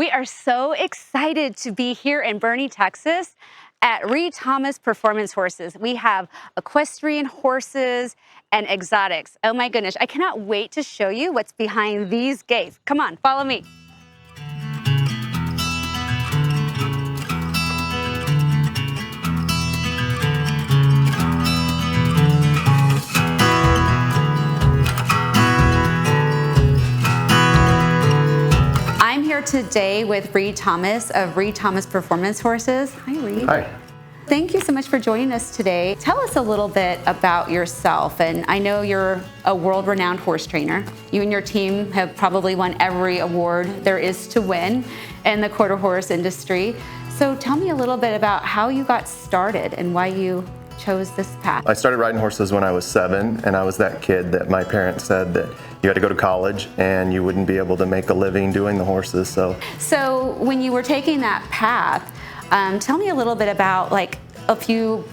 We are so excited to be here in Boerne, Texas at Reid Thomas Performance Horses. We have equestrian horses and exotics. Oh my goodness, I cannot wait to show you what's behind these gates. Come on, follow me. I'm here today with Reid Thomas of Reid Thomas Performance Horses. Hi, Reid. Hi. Thank you so much for joining us today. Tell us a little bit about yourself. And I know you're a world-renowned horse trainer. You and your team have probably won every award there is to win in the quarter horse industry. So tell me a little bit about how you got started and why you chose this path. I started riding horses when I was 7, and I was that kid that my parents said that you had to go to college and you wouldn't be able to make a living doing the horses. So when you were taking that path, tell me a little bit about like a few,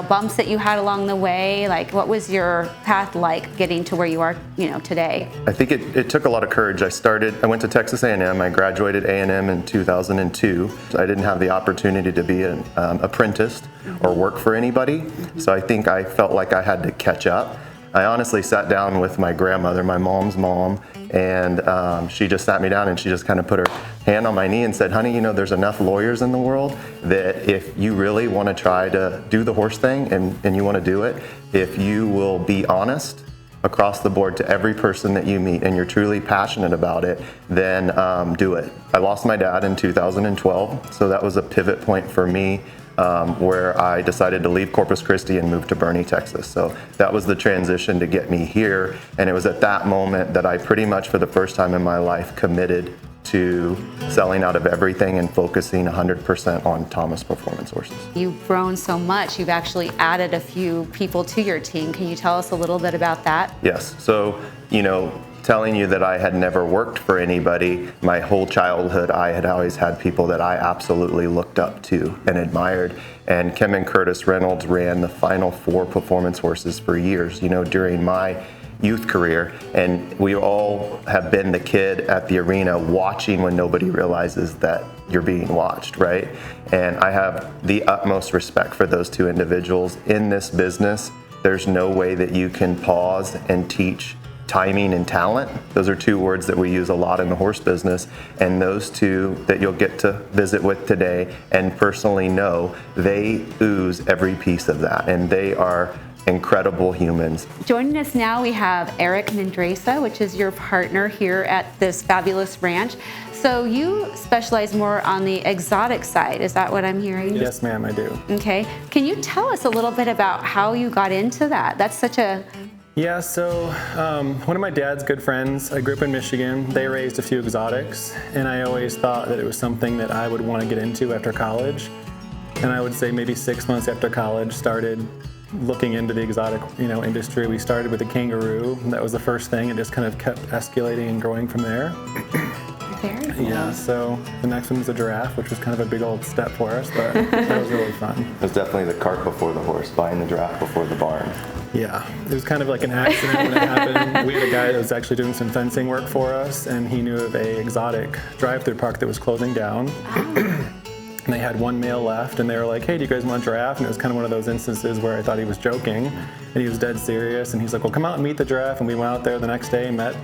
bumps that you had along the way. Like, what was your path like getting to where you are, today? I think it took a lot of courage. I went to Texas A&M. I graduated A&M in 2002. I didn't have the opportunity to be an apprentice or work for anybody. So I think I felt like I had to catch up. I honestly sat down with my grandmother, my mom's mom, and she just sat me down and she just kind of put her hand on my knee and said, honey, there's enough lawyers in the world that if you really want to try to do the horse thing and you want to do it, if you will be honest across the board to every person that you meet and you're truly passionate about it, then do it. I lost my dad in 2012, so that was a pivot point for me. Where I decided to leave Corpus Christi and move to Boerne, Texas. So that was the transition to get me here. And it was at that moment that I pretty much for the first time in my life committed to selling out of everything and focusing 100% on Thomas Performance Horses. You've grown so much, you've actually added a few people to your team. Can you tell us a little bit about that? Yes. So, telling you that I had never worked for anybody, my whole childhood I had always had people that I absolutely looked up to and admired. And Kim and Curtis Reynolds ran the final 4 performance horses for years, during my youth career. And we all have been the kid at the arena watching when nobody realizes that you're being watched, right? And I have the utmost respect for those 2 individuals. In this business, there's no way that you can pause and teach timing and talent. Those are 2 words that we use a lot in the horse business, and those 2 that you'll get to visit with today and personally know, they ooze every piece of that, and they are incredible humans. Joining us now, we have Mendrysa, which is your partner here at this fabulous ranch. So you specialize more on the exotic side, is that what I'm hearing? Yes, ma'am, I do. Okay. Can you tell us a little bit about how you got into that? That's such a... Yeah, so one of my dad's good friends, I grew up in Michigan, they raised a few exotics, and I always thought that it was something that I would want to get into after college. And I would say maybe 6 months after college, started looking into the exotic industry. We started with a kangaroo, that was the first thing, and just kind of kept escalating and growing from there. Very cool. Yeah, so the next one was a giraffe, which was kind of a big old step for us, but that was really fun. It was definitely the cart before the horse, buying the giraffe before the barn. Yeah, it was kind of like an accident when it happened. We had a guy that was actually doing some fencing work for us, and he knew of a exotic drive-through park that was closing down. And they had 1 male left, and they were like, hey, do you guys want a giraffe? And it was kind of one of those instances where I thought he was joking, and he was dead serious, and he's like, well, come out and meet the giraffe. And we went out there the next day and met,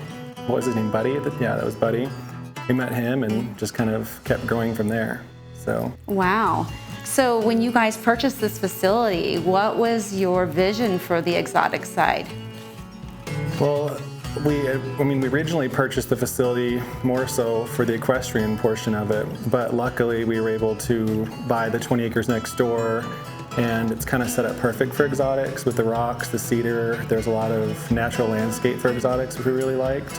what was his name, Buddy? Yeah, that was Buddy. We met him and just kind of kept growing from there. So. Wow. So when you guys purchased this facility, what was your vision for the exotic side? Well, we originally purchased the facility more so for the equestrian portion of it, but luckily we were able to buy the 20 acres next door, and it's kind of set up perfect for exotics with the rocks, the cedar. There's a lot of natural landscape for exotics, which we really liked.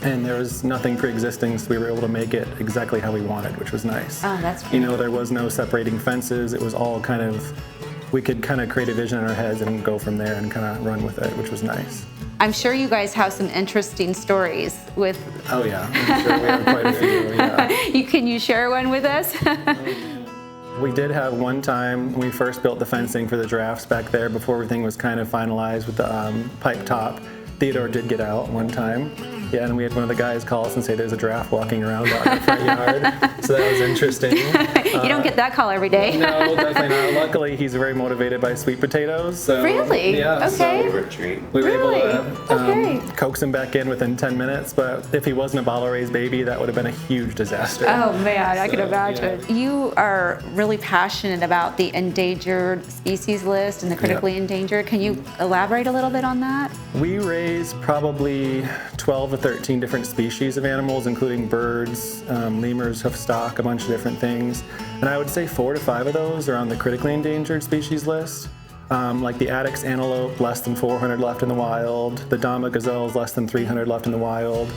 And there was nothing pre-existing, so we were able to make it exactly how we wanted, which was nice. Oh, that's great. There was no separating fences. It was all kind of, we could kind of create a vision in our heads and go from there and kind of run with it, which was nice. I'm sure you guys have some interesting stories with... Oh yeah, I'm sure we have quite a few, yeah. Can you share one with us? We did have one time when we first built the fencing for the giraffes back there before everything was kind of finalized with the pipe top. Theodore did get out one time. Yeah, and we had one of the guys call us and say there's a giraffe walking around out in the front yard. So that was interesting. You don't get that call every day. No, definitely not. Luckily, he's very motivated by sweet potatoes. So, Really? Yeah. Okay. So we were Really? able to Okay. coax him back in within 10 minutes. But if he wasn't a bottle-raised baby, that would have been a huge disaster. Oh man, I can So, imagine. yeah. You are really passionate about the endangered species list and the critically endangered. Can you elaborate a little bit on that? We raise probably 12 to 13 different species of animals, including birds, lemurs, hoofstock, a bunch of different things. And I would say 4 to 5 of those are on the critically endangered species list. Like the Addix antelope, less than 400 left in the wild. The Dama gazelles, less than 300 left in the wild.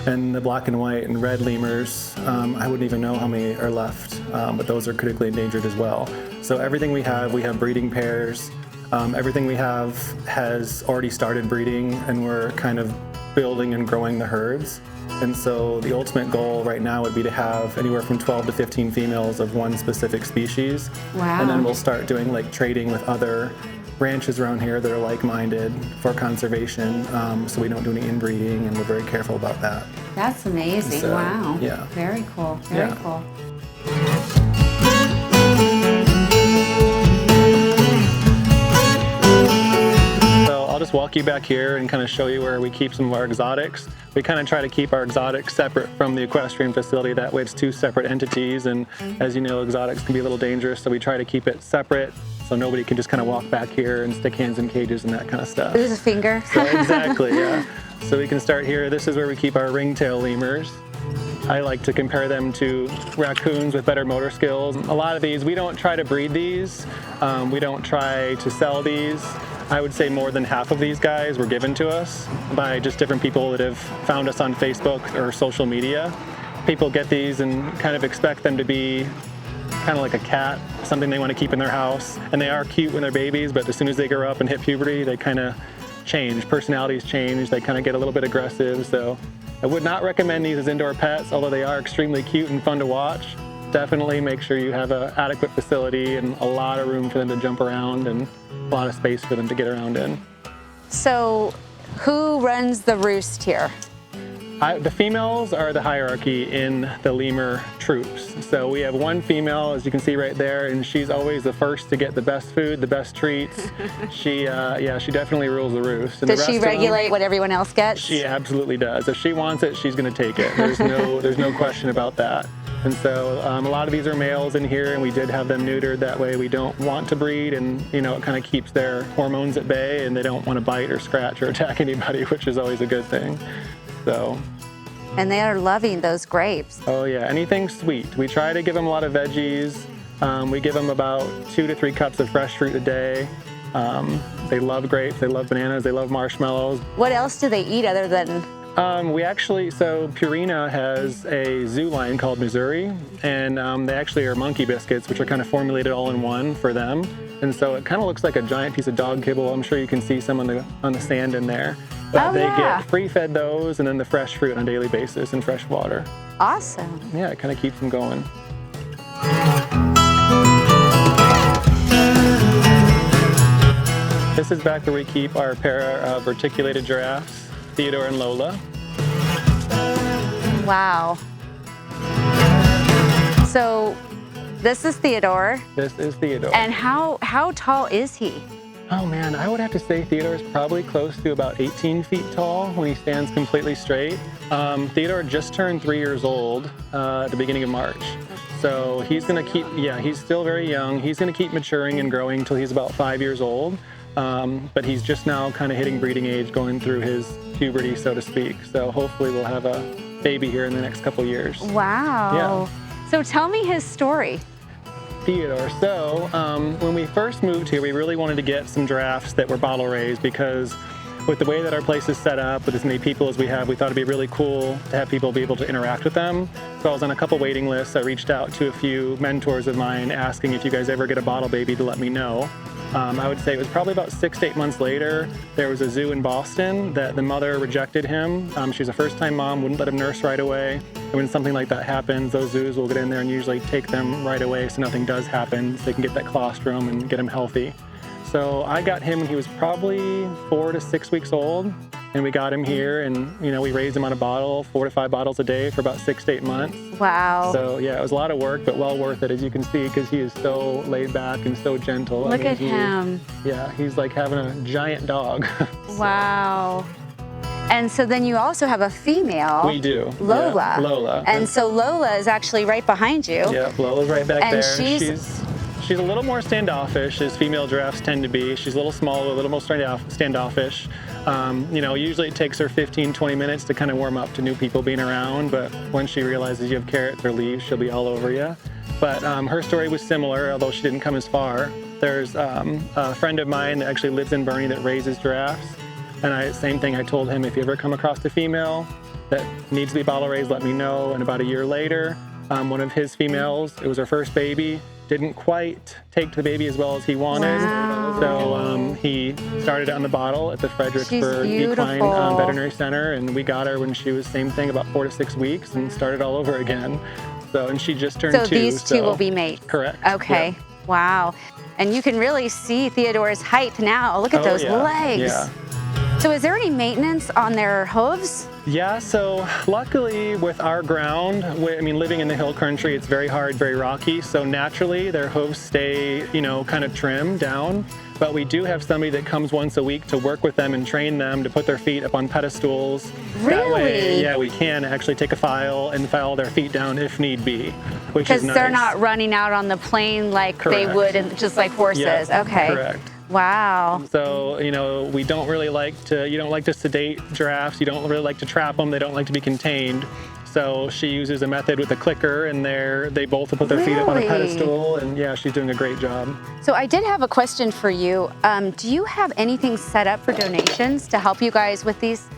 And the black and white and red lemurs, I wouldn't even know how many are left, but those are critically endangered as well. So everything we have breeding pairs. Everything we have has already started breeding, and we're kind of building and growing the herds. And so the ultimate goal right now would be to have anywhere from 12 to 15 females of one specific species. Wow. And then we'll start doing like trading with other ranches around here that are like-minded for conservation, so we don't do any inbreeding, and we're very careful about that. That's amazing. So, wow. yeah. Very cool. Very Yeah. cool. I'll just walk you back here and kind of show you where we keep some of our exotics. We kind of try to keep our exotics separate from the equestrian facility. That way it's two separate entities, and as you know, exotics can be a little dangerous, so we try to keep it separate so nobody can just kind of walk back here and stick hands in cages and that kind of stuff. This is a finger. So exactly, yeah. So we can start here. This is where we keep our ringtail lemurs. I like to compare them to raccoons with better motor skills. A lot of these, we don't try to breed these. We don't try to sell these. I would say more than half of these guys were given to us by just different people that have found us on Facebook or social media. People get these and kind of expect them to be kind of like a cat, something they want to keep in their house. And they are cute when they're babies, but as soon as they grow up and hit puberty, they kind of change. Personalities change. They kind of get a little bit aggressive. So I would not recommend these as indoor pets, although they are extremely cute and fun to watch. Definitely make sure you have an adequate facility and a lot of room for them to jump around and a lot of space for them to get around in. So who runs the roost here? The females are the hierarchy in the lemur troops. So we have one female, as you can see right there, and she's always the first to get the best food, the best treats. She definitely rules the roost. And Does she regulate what everyone else gets? She absolutely does. If she wants it, she's going to take it. There's no question about that. And so a lot of these are males in here, and we did have them neutered. That way we don't want to breed, and it kind of keeps their hormones at bay, and they don't want to bite or scratch or attack anybody, which is always a good thing. So. And they are loving those grapes. Oh yeah, anything sweet. We try to give them a lot of veggies. We give them about 2 to 3 cups of fresh fruit a day. They love grapes, they love bananas, they love marshmallows. What else do they eat other than? So Purina has a zoo line called Missouri, and they actually are monkey biscuits, which are kind of formulated all in one for them. And so it kind of looks like a giant piece of dog kibble. I'm sure you can see some on the sand in there. But they get free-fed those, and then the fresh fruit on a daily basis and fresh water. Awesome. Yeah, it kind of keeps them going. This is back where we keep our pair of reticulated giraffes, Theodore and Lola. Wow. So this is Theodore. This is Theodore. And how tall is he? Oh man, I would have to say Theodore's probably close to about 18 feet tall when he stands completely straight. Theodore just turned 3 years old at the beginning of March. So he's gonna he's still very young. He's gonna keep maturing and growing until he's about 5 years old. But he's just now kind of hitting breeding age, going through his puberty, so to speak. So hopefully we'll have a baby here in the next couple years. Wow. Yeah. So tell me his story. Theodore. So when we first moved here, we really wanted to get some giraffes that were bottle raised, because with the way that our place is set up, with as many people as we have, we thought it'd be really cool to have people be able to interact with them. So I was on a couple waiting lists. I reached out to a few mentors of mine asking if you guys ever get a bottle baby to let me know. I would say it was probably about 6 to 8 months later, there was a zoo in Boston that the mother rejected him. She was a first-time mom, wouldn't let him nurse right away. And when something like that happens, those zoos will get in there and usually take them right away so nothing does happen, so they can get that colostrum and get him healthy. So I got him when he was probably 4 to 6 weeks old. and we got him here, and we raised him on a bottle, 4 to 5 bottles a day for about 6 to 8 months. Wow. So yeah, it was a lot of work, but well worth it, as you can see, because he is so laid back and so gentle. Look at him. Yeah, he's like having a giant dog. Wow. And so then you also have a female. We do. Lola. Yeah, Lola. And so Lola is actually right behind you. Yeah, Lola's right back And there. She's a little more standoffish, as female giraffes tend to be. She's a little smaller, a little more standoffish. Usually it takes her 15, 20 minutes to kind of warm up to new people being around, but once she realizes you have carrots or leaves, she'll be all over you. But her story was similar, although she didn't come as far. There's a friend of mine that actually lives in Boerne that raises giraffes. And same thing, I told him, if you ever come across a female that needs to be bottle raised, let me know. And about a year later, one of his females, it was her first baby, didn't quite take to the baby as well as he wanted. Wow. So he started on the bottle at the Fredericksburg Equine Veterinary Center, and we got her when she was, same thing, about 4 to 6 weeks, and started all over again. So, and she just turned 2. So these two will be mates? Correct. Okay. Yeah. Wow. And you can really see Theodore's height now. Look at those legs. Yeah. So is there any maintenance on their hooves? Yeah, so luckily with our ground, living in the hill country, it's very hard, very rocky. So naturally their hooves stay, kind of trimmed down. But we do have somebody that comes once a week to work with them and train them to put their feet up on pedestals. Really? That way, yeah, we can actually take a file and file their feet down if need be, which is nice. Because they're not running out on the plain like they would, just like horses. Yeah, okay. Correct. Wow. So, we don't really you don't like to sedate giraffes. You don't really like to trap them. They don't like to be contained. So she uses a method with a clicker, and they both put their feet up on a pedestal, and yeah, she's doing a great job. So I did have a question for you. Do you have anything set up for donations to help you guys with these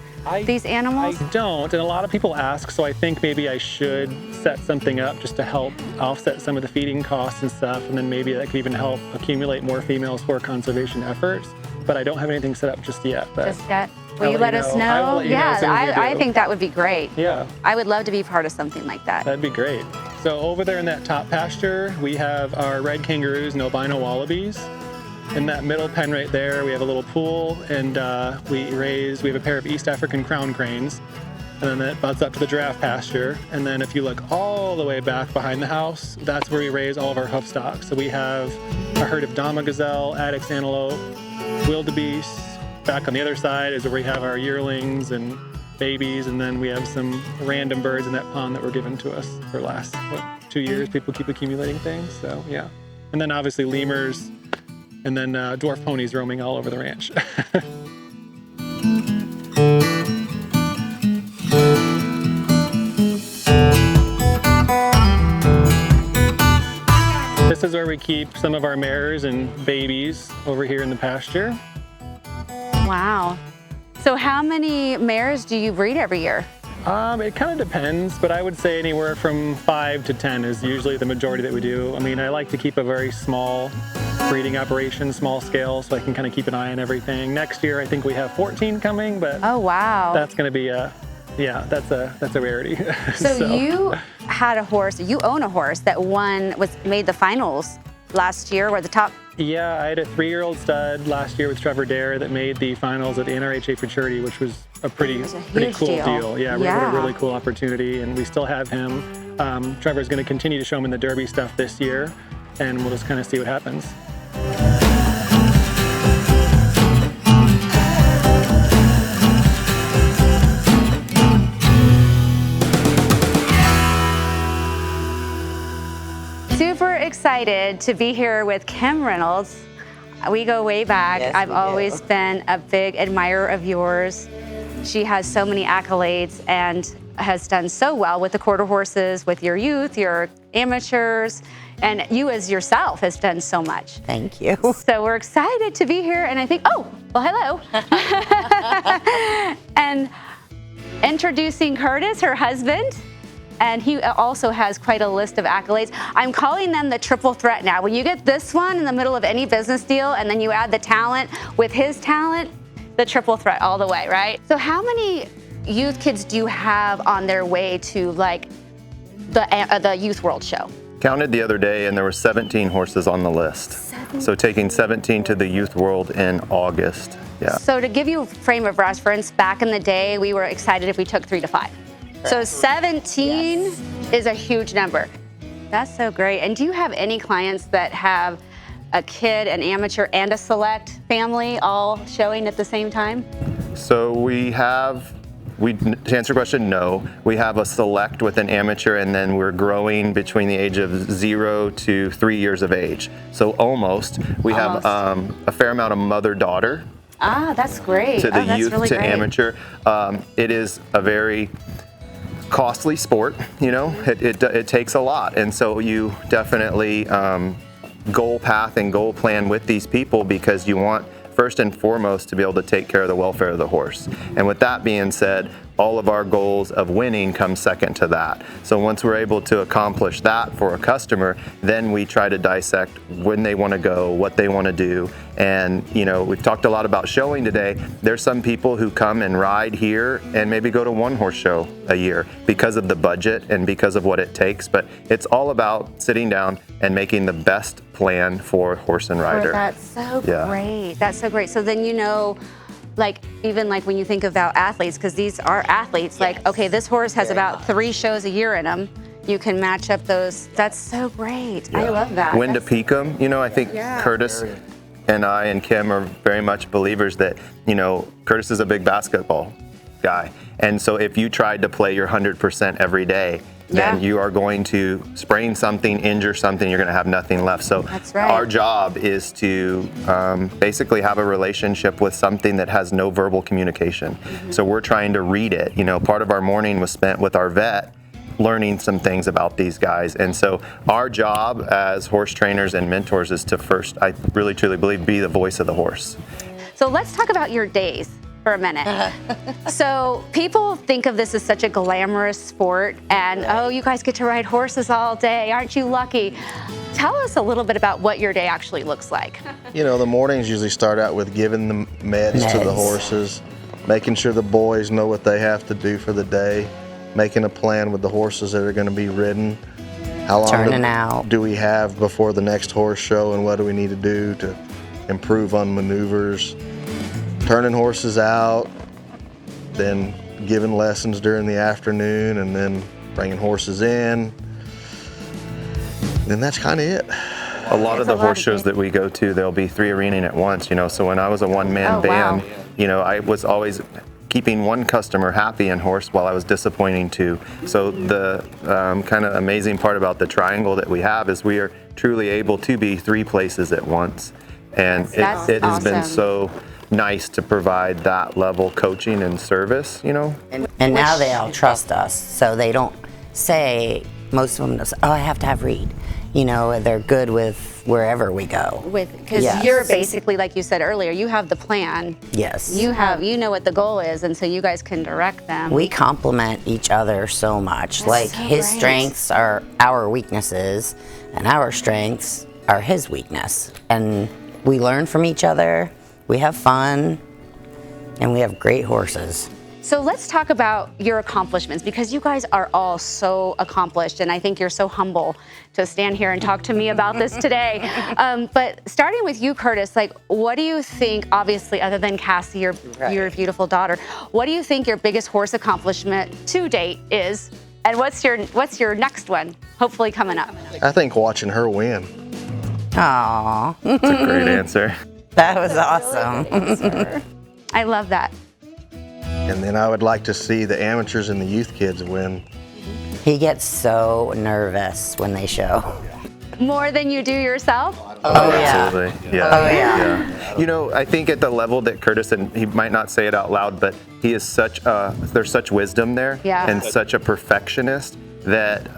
animals? I don't, and a lot of people ask, so I think maybe I should set something up just to help offset some of the feeding costs and stuff, and then maybe that could even help accumulate more females for conservation efforts. But I don't have anything set up just yet. Just yet? Will you let us know? Yeah, I think that would be great. Yeah. I would love to be part of something like that. That'd be great. So over there in that top pasture, we have our red kangaroos and albino wallabies. In that middle pen right there, we have a little pool, and we have a pair of East African crown cranes. And then that butts up to the giraffe pasture. And then if you look all the way back behind the house, that's where we raise all of our hoof stock. So we have a herd of Dama gazelle, Addix antelope, wildebeest. Back on the other side is where we have our yearlings and babies, and then we have some random birds in that pond that were given to us for the last 2 years. People keep accumulating things, so yeah. And then obviously lemurs, and then dwarf ponies roaming all over the ranch. This is where we keep some of our mares and babies over here in the pasture. Wow. So how many mares do you breed every year? It kind of depends, but I would say anywhere from 5 to 10 is usually the majority that we do. I like to keep a very small breeding operation, small scale, so I can kind of keep an eye on everything. Next year, I think we have 14 coming, but oh wow, that's going to be that's a rarity. So you had a horse, you own a horse that made the finals last year, or the top. Yeah, I had a 3-year-old stud last year with Trevor Dare that made the finals at the NRHA Futurity, which was a pretty cool deal. Yeah, we had a really cool opportunity, and we still have him. Trevor's going to continue to show him in the Derby stuff this year, and we'll just kind of see what happens. Super excited to be here with Kim Reynolds. We go way back. Yes, I've always been a big admirer of yours. She has so many accolades and has done so well with the quarter horses, with your youth, your amateurs, and you as yourself has done so much. Thank you. So we're excited to be here, and I think, oh, well, hello. And introducing Curtis, her husband. And he also has quite a list of accolades. I'm calling them the triple threat now. When you get this one in the middle of any business deal, and then you add the talent with his talent, the triple threat all the way, right? So how many youth kids do you have on their way to like the Youth World Show? Counted the other day, and there were 17 horses on the list. So taking 17 to the Youth World in August. Yeah. So to give you a frame of reference, back in the day, we were excited if we took 3 to 5. So 17 is a huge number. That's so great. And do you have any clients that have a kid, an amateur, and a select family all showing at the same time? So to answer your question, no. We have a select with an amateur, and then we're growing between the age of 0 to 3 years of age. So almost. We have a fair amount of mother-daughter. Ah, that's great. To the that's youth really to great. amateur. It is a very costly sport, you know, it takes a lot. And so you definitely goal path and goal plan with these people, because you want first and foremost to be able to take care of the welfare of the horse. And with that being said, all of our goals of winning come second to that. So once we're able to accomplish that for a customer, then we try to dissect when they want to go, what they want to do. And you know, we've talked a lot about showing today. There's some people who come and ride here and maybe go to one horse show a year because of the budget and because of what it takes. But it's all about sitting down and making the best plan for horse and rider. That's so great. That's so great. So then you know, like even like when you think about athletes, because these are athletes, like, okay, this horse has about 3 shows a year in them. You can match up those. That's so great. I love that. When to peak them, you know, I think Curtis and I and Kim are very much believers that, you know, Curtis is a big basketball guy. And so if you tried to play your 100% every day, then you are going to sprain something, injure something, you're going to have nothing left. So our job is to basically have a relationship with something that has no verbal communication. So we're trying to read it. You know, part of our morning was spent with our vet learning some things about these guys. And so our job as horse trainers and mentors is to first, I really truly believe, be the voice of the horse. So let's talk about your days for a minute. So people think of this as such a glamorous sport and, oh, you guys get to ride horses all day. Aren't you lucky? Tell us a little bit about what your day actually looks like. You know, the mornings usually start out with giving the meds to the horses, making sure the boys know what they have to do for the day, making a plan with the horses that are going to be ridden. How long do we have before the next horse show, and what do we need to do to improve on maneuvers? Turning horses out, then giving lessons during the afternoon, and then bringing horses in. Then that's kind of it. A lot of the horse shows that we go to, there'll be 3 arenaing at once, you know. So when I was a one-man band, you know, I was always keeping one customer happy in horse while I was disappointing 2. So the kind of amazing part about the triangle that we have is we are truly able to be 3 places at once. And it has been so nice to provide that level coaching and service, you know. And now they all trust us, so they don't say, most of them say, oh, I have to have Reid. You know, they're good with wherever we go. Because you're basically, like you said earlier, you have the plan. Yes. You know what the goal is, and so you guys can direct them. We complement each other so much. Like his strengths are our weaknesses, and our strengths are his weakness. And we learn from each other. We have fun, and we have great horses. So let's talk about your accomplishments, because you guys are all so accomplished, and I think you're so humble to stand here and talk to me about this today. But starting with you, Curtis, like, what do you think, obviously, other than Cassie, your beautiful daughter, what do you think your biggest horse accomplishment to date is, and what's your next one, hopefully coming up? I think watching her win. Aww. That's a great answer. That was awesome. I love that. And then I would like to see the amateurs and the youth kids win. He gets so nervous when they show. More than you do yourself? Oh, yeah. Absolutely. Yeah. Oh, yeah. You know, I think at the level that Curtis, and he might not say it out loud, but he is there's such wisdom there and such a perfectionist that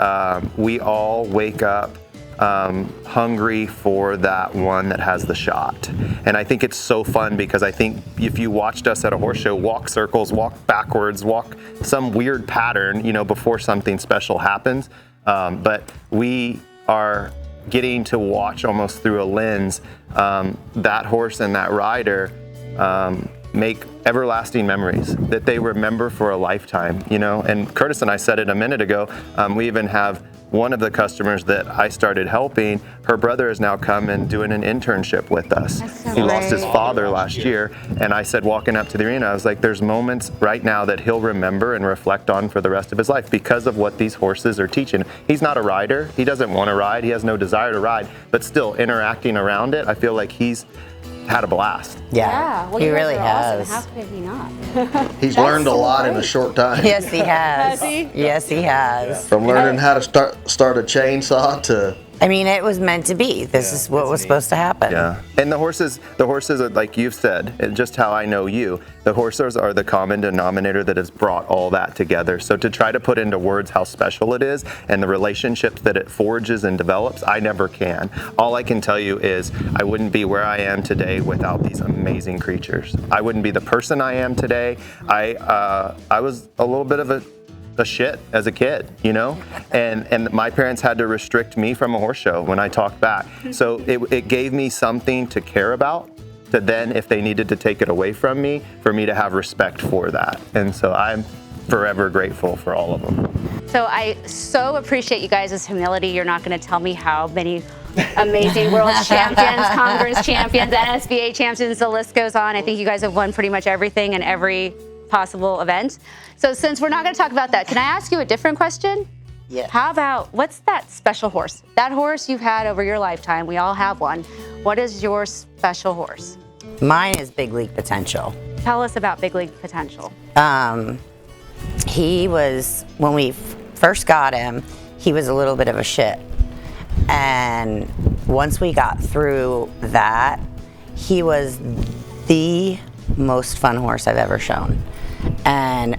we all wake up hungry for that one that has the shot. And I think it's so fun, because I think if you watched us at a horse show walk circles, walk backwards, walk some weird pattern, you know, before something special happens, but we are getting to watch almost through a lens that horse and that rider make everlasting memories that they remember for a lifetime, you know. And Curtis and I said it a minute ago, we even have one of the customers that I started helping, her brother is now come and doing an internship with us. so He lost his great. father last year, and I said, walking up to the arena, I was like, there's moments right now that he'll remember and reflect on for the rest of his life because of what these horses are teaching. He's not a rider. He doesn't want to ride. He has no desire to ride, but still interacting around it, I feel like he's had a blast. Yeah, well, he you guys really are awesome. has. How could he not? He's learned a lot in a short time. Yes, he has. Has he? Yes, he has. From learning how to start a chainsaw to I mean, it was meant to be. This is what was supposed to happen. Yeah, and the horses are, like you've said, and just how I know you, the horses are the common denominator that has brought all that together. So to try to put into words how special it is and the relationships that it forges and develops, I never can. All I can tell you is I wouldn't be where I am today without these amazing creatures. I wouldn't be the person I am today. I was a little bit of a shit as a kid, you know, and my parents had to restrict me from a horse show when I talked back. So it gave me something to care about, to then, if they needed to take it away from me, for me to have respect for that. And so I'm forever grateful for all of them. So I so appreciate you guys' humility. You're not going to tell me how many amazing world champions, Congress champions, NSBA champions, the list goes on. I think you guys have won pretty much everything in every possible event. So since we're not going to talk about that, can I ask you a different question? Yeah. How about, what's that special horse? That horse you've had over your lifetime, we all have one. What is your special horse? Mine is Big League Potential. Tell us about Big League Potential. He was, when we first got him, he was a little bit of a shit. And once we got through that, he was the most fun horse I've ever shown. And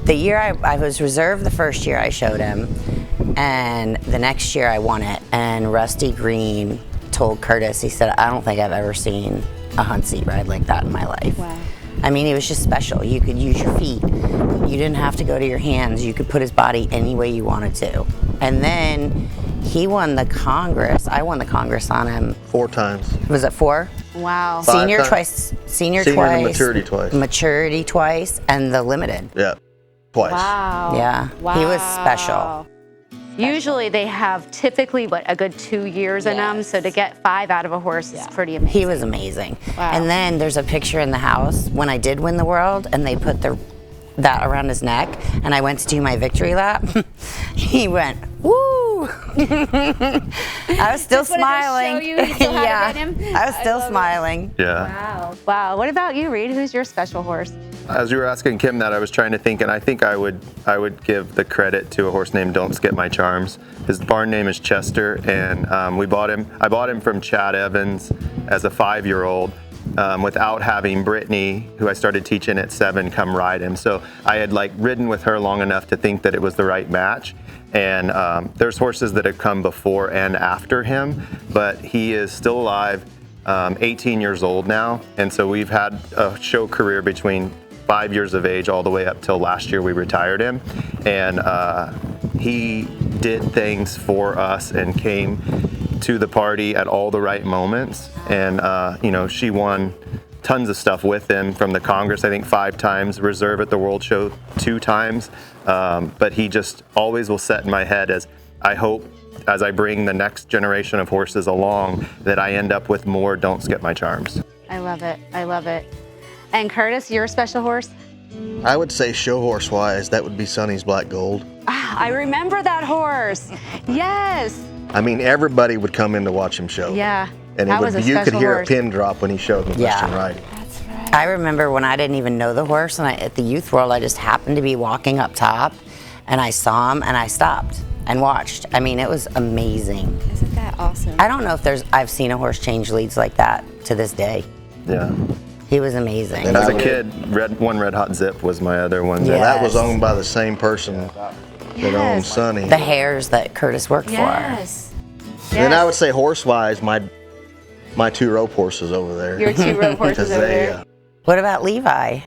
the year I was reserved the first year I showed him, and the next year I won it. And Rusty Green told Curtis, he said, I don't think I've ever seen a hunt seat ride like that in my life. Wow. I mean, he was just special. You could use your feet. You didn't have to go to your hands. You could put his body any way you wanted to. And then he won the Congress. I won the Congress on him. 4 times. Was it 4? Wow. Five Senior times. twice. Senior Senior twice. and maturity twice. Maturity twice, and the limited. Yeah, twice. Wow. Yeah, he was special. Usually they have typically, a good 2 years in them. So to get 5 out of a horse is pretty amazing. He was amazing. Wow. And then there's a picture in the house when I did win the world, and they put that around his neck, and I went to do my victory lap. He went, woo! I was still Just wanted to smiling. show you he still had it in him. I was still love it. smiling. Yeah. Wow. Wow. What about you, Reid? Who's your special horse? As you were asking Kim that, I was trying to think, and I think I would give the credit to a horse named Don't Skip My Charms. His barn name is Chester, and I bought him from Chad Evans as a 5-year-old. Without having Brittany, who I started teaching at 7, come ride him. So I had ridden with her long enough to think that it was the right match. And there's horses that have come before and after him, but he is still alive, 18 years old now. And so we've had a show career between 5 years of age all the way up till last year we retired him. And he did things for us and came to the party at all the right moments. And she won tons of stuff with him, from the Congress, I think 5 times, reserve at the World Show 2 times. But he just always will set in my head, as I hope, as I bring the next generation of horses along, that I end up with more Don't Skip My Charms. I love it. I love it. And Curtis, your special horse? I would say show horse wise, that would be Sonny's Black Gold. Ah, I remember that horse. Yes. I mean, everybody would come in to watch him show. Yeah. And that was a you could special hear horse. a pin drop when he showed him Yeah. Western riding. That's right. I remember when I didn't even know the horse, and at the Youth World, I just happened to be walking up top, and I saw him, and I stopped and watched. I mean, it was amazing. Isn't that awesome? I don't know if I've seen a horse change leads like that to this day. Yeah. He was amazing. And As a kid, Red Hot Zip was my other one. Yeah. That was owned by the same person that owned Yes. Sonny. The hares that Curtis worked Yes. Then I would say horse wise, my 2 rope horses over there. Your 2 rope horses Because over they, there. for. What about Levi?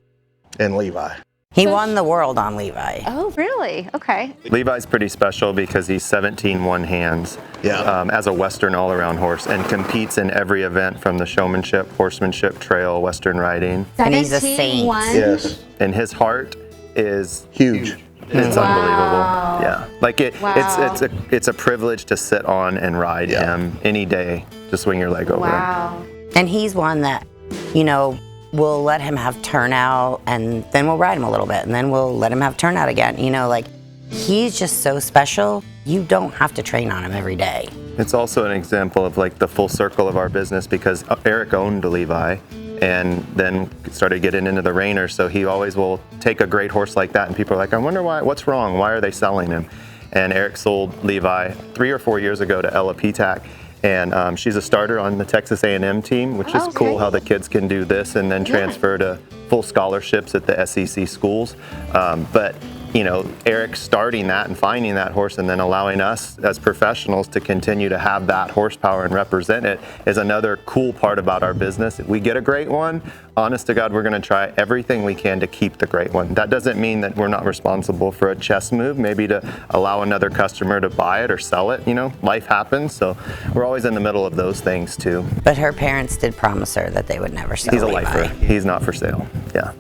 and Levi. He won the world on Levi. Oh, really? Okay. Levi's pretty special because he's 17 one-hands as a Western all-around horse, and competes in every event, from the showmanship, horsemanship, trail, Western riding. And he's a saint. 17-1. Yes. And his heart is Huge. It's unbelievable. Yeah, like it's a privilege to sit on and ride him any day. To swing your leg over. Wow. And he's one that, you know, we'll let him have turnout, and then we'll ride him a little bit, and then we'll let him have turnout again. You know, like, he's just so special. You don't have to train on him every day. It's also an example of like the full circle of our business, because Eric owned a Levi and then started getting into the reiner, so he always will take a great horse like that and people are like, I wonder what's wrong, why are they selling him? And Eric sold Levi 3 or 4 years ago to Ella Petak, and she's a starter on the Texas A&M team, which is cool how the kids can do this and then transfer to full scholarships at the SEC schools. But you know, Eric starting that and finding that horse and then allowing us as professionals to continue to have that horsepower and represent it is another cool part about our business. If we get a great one, honest to God, we're going to try everything we can to keep the great one. That doesn't mean that we're not responsible for a chess move, maybe to allow another customer to buy it or sell it. You know, life happens, so we're always in the middle of those things too. But her parents did promise her that they would never sell He's a Levi. lifer. He's not for sale. Yeah.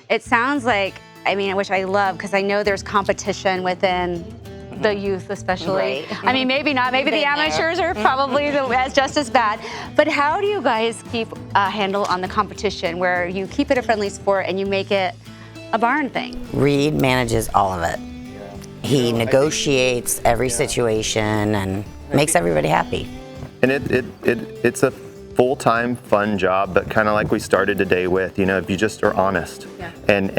It sounds like, I mean, which I love, because I know there's competition within the youth especially. Right. I mean, maybe not. Maybe the amateurs are probably just as bad. But how do you guys keep a handle on the competition where you keep it a friendly sport and you make it a barn thing? Reid manages all of it. He negotiates every situation and makes everybody happy. And it's a full-time fun job, but kind of like we started today with, you know, if you just are honest. And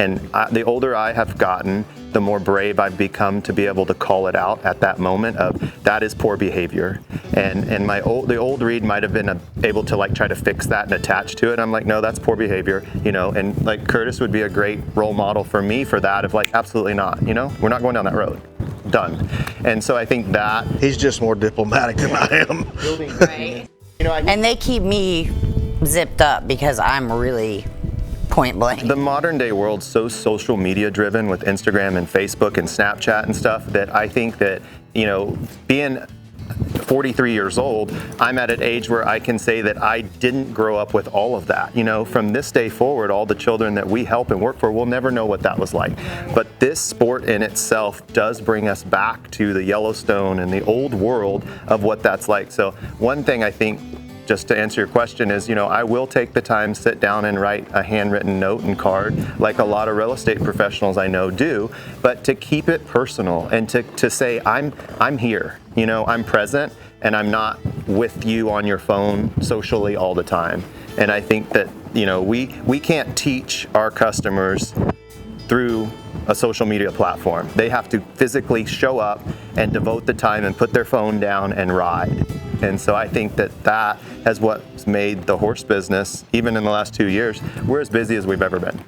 the older I have gotten, the more brave I've become to be able to call it out at that moment of that is poor behavior. And the old Reid might have been able to like try to fix that and attach to it. I'm like, no, that's poor behavior, you know. And like Curtis would be a great role model for me for that, of like, absolutely not, you know, we're not going down that road. Done. And so I think that he's just more diplomatic than I am. Right. You know, and they keep me zipped up because I'm really point blank. The modern day world's so social media driven with Instagram and Facebook and Snapchat and stuff that I think that, you know, being 43 years old, I'm at an age where I can say that I didn't grow up with all of that. You know, from this day forward, all the children that we help and work for will never know what that was like. But this sport in itself does bring us back to the Yellowstone and the old world of what that's like. So one thing I think, just to answer your question, is, you know, I will take the time, sit down and write a handwritten note and card like a lot of real estate professionals I know do, but to keep it personal and to say I'm here, you know, I'm present and I'm not with you on your phone socially all the time. And I think that, you know, we can't teach our customers through a social media platform. They have to physically show up and devote the time and put their phone down and ride. And so I think that has what's made the horse business, even in the last 2 years, we're as busy as we've ever been.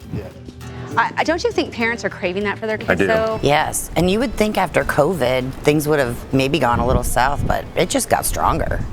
Don't you think parents are craving that for their kids? I do. So? Yes, and you would think after COVID, things would have maybe gone a little south, but it just got stronger.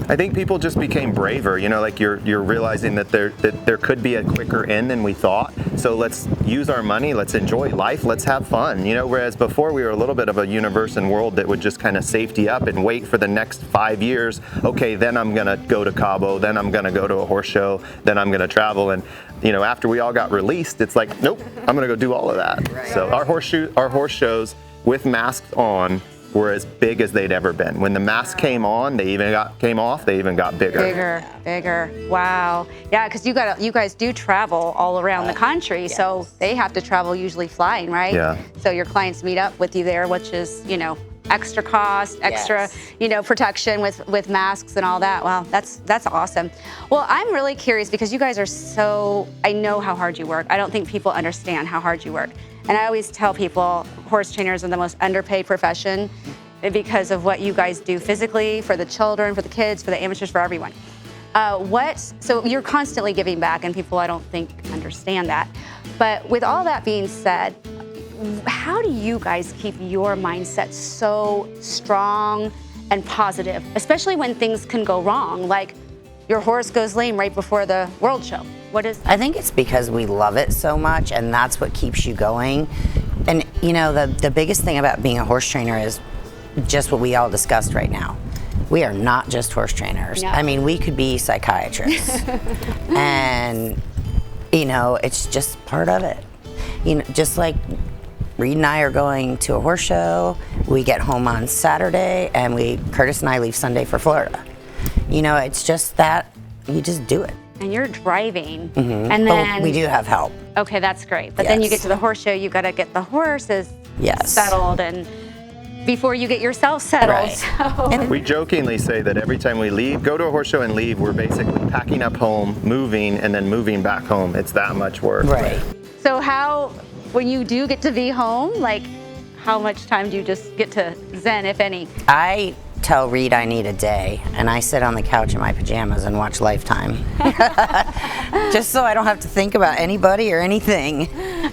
I think people just became braver, you know, like you're realizing that there could be a quicker end than we thought. So let's use our money, let's enjoy life, let's have fun, you know, whereas before we were a little bit of a universe and world that would just kind of safety up and wait for the next 5 years. Okay, then I'm gonna go to Cabo, then I'm gonna go to a horse show, then I'm gonna travel. And you know, after we all got released, it's like, nope, I'm gonna go do all of that. Right. So our horse shows with masks on were as big as they'd ever been. When the mask came on, they even came off, they even got bigger. Bigger. Wow. Yeah, because you guys do travel all around the country, yes. So they have to travel usually flying, right? Yeah. So your clients meet up with you there, which is, you know, extra cost, extra, yes. You know, protection with masks and all that. Wow, that's awesome. Well, I'm really curious because you guys are I know how hard you work. I don't think people understand how hard you work. And I always tell people horse trainers are the most underpaid profession because of what you guys do physically for the children, for the kids, for the amateurs, for everyone. So you're constantly giving back, and people I don't think understand that. But with all that being said, how do you guys keep your mindset so strong and positive, especially when things can go wrong, like your horse goes lame right before the World Show? I think it's because we love it so much, and that's what keeps you going. And you know, the biggest thing about being a horse trainer is just what we all discussed right now. We are not just horse trainers. No. I mean, we could be psychiatrists. And you know, it's just part of it. You know, just like Reid and I are going to a horse show. We get home on Saturday, and Curtis and I leave Sunday for Florida. You know, it's just that you just do it. And you're driving, Mm-hmm. and then we do have help. Okay, that's great. But then you Yes. get to the horse show, you got to get the horses Yes. settled, and before you get yourself settled. Right. So. We jokingly say that every time we leave, go to a horse show and leave, we're basically packing up home, moving, and then moving back home. It's that much work. Right. So when you do get to be home, like how much time do you just get to zen, if any? I tell Reid I need a day, and I sit on the couch in my pajamas and watch Lifetime. Just so I don't have to think about anybody or anything.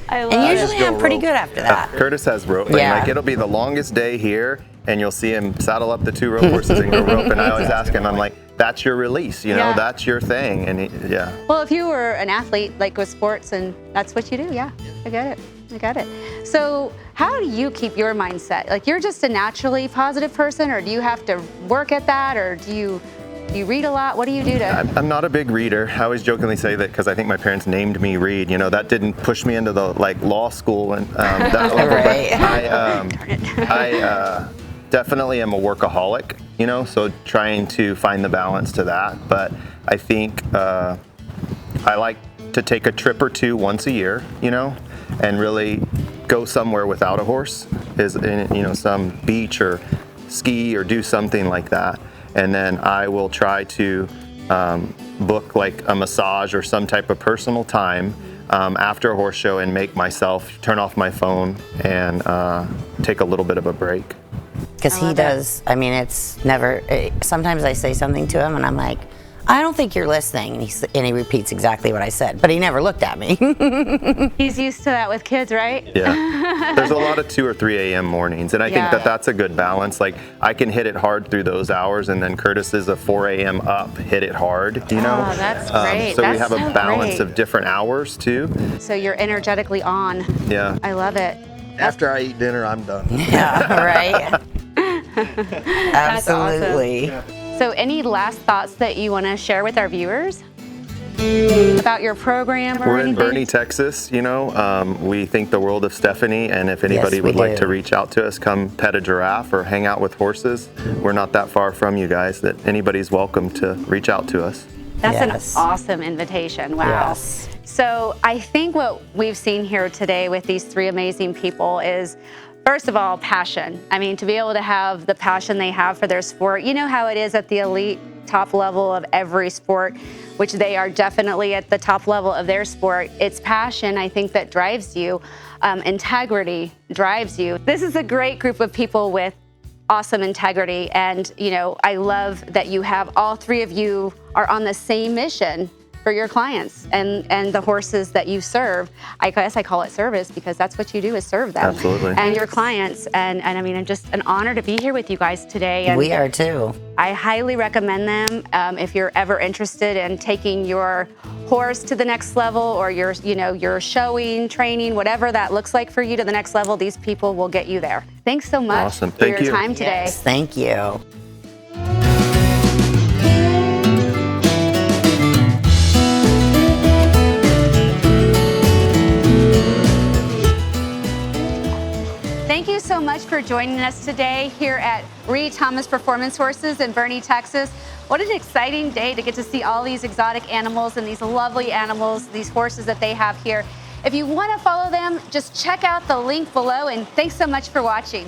I love And it. usually I'm pretty good after that. Curtis has rope. Yeah. Like, it'll be the longest day here, and you'll see him saddle up the 2 rope horses and go rope. And I always ask him, I'm like, that's your release, you know, Yeah. that's your thing. And yeah. Well, if you were an athlete, like with sports, and that's what you do, yeah, I get it. So how do you keep your mindset? Like, you're just a naturally positive person, or do you have to work at that, or do you read a lot? What do you do to? I'm not a big reader. I always jokingly say that because I think my parents named me Reid. You know, that didn't push me into the law school and that level. Right. But I definitely am a workaholic. You know, so trying to find the balance to that. But I think I like to take a trip or two once a year. You know, and really go somewhere without a horse, some beach or ski or do something like that. And then I will try to book like a massage or some type of personal time after a horse show and make myself turn off my phone and take a little bit of a break. Because he does, I mean, it's never, sometimes I say something to him and I'm like, I don't think you're listening. And he repeats exactly what I said, but he never looked at me. He's used to that with kids, right? Yeah. There's a lot of 2 or 3 a.m. mornings, and I think that that's a good balance. Like, I can hit it hard through those hours, and then Curtis is a 4 a.m. up, hit it hard, you know? Oh, that's great. So That's we have a so balance great. of different hours, too. So you're energetically on. Yeah. I love it. After I eat dinner, I'm done. Yeah, right? That's awesome. Absolutely. So any last thoughts that you want to share with our viewers about your program or We're in anything? Boerne, Texas, you know. We think the world of Stephanie, and if anybody Yes, we would like do. to reach out to us, come pet a giraffe or hang out with horses. We're not that far from you guys, that anybody's welcome to reach out to us. That's Yes. an awesome invitation. Wow. Yes. So I think what we've seen here today with these 3 amazing people is, first of all, passion. I mean, to be able to have the passion they have for their sport. You know how it is at the elite top level of every sport, which they are definitely at the top level of their sport. It's passion, I think, that drives you. Integrity drives you. This is a great group of people with awesome integrity. And, you know, I love that you have all 3 of you are on the same mission for your clients and the horses that you serve. I guess I call it service because that's what you do, is serve them. Absolutely. And your clients. And I mean, it's just an honor to be here with you guys today. And We are too. I highly recommend them if you're ever interested in taking your horse to the next level, or your showing, training, whatever that looks like for you to the next level. These people will get you there. Thanks so much Awesome. for Thank your you. time today. Yes, thank you. Thank you so much for joining us today here at Reid Thomas Performance Horses in Boerne, Texas. What an exciting day to get to see all these exotic animals and these lovely animals, these horses that they have here. If you want to follow them, just check out the link below, and thanks so much for watching.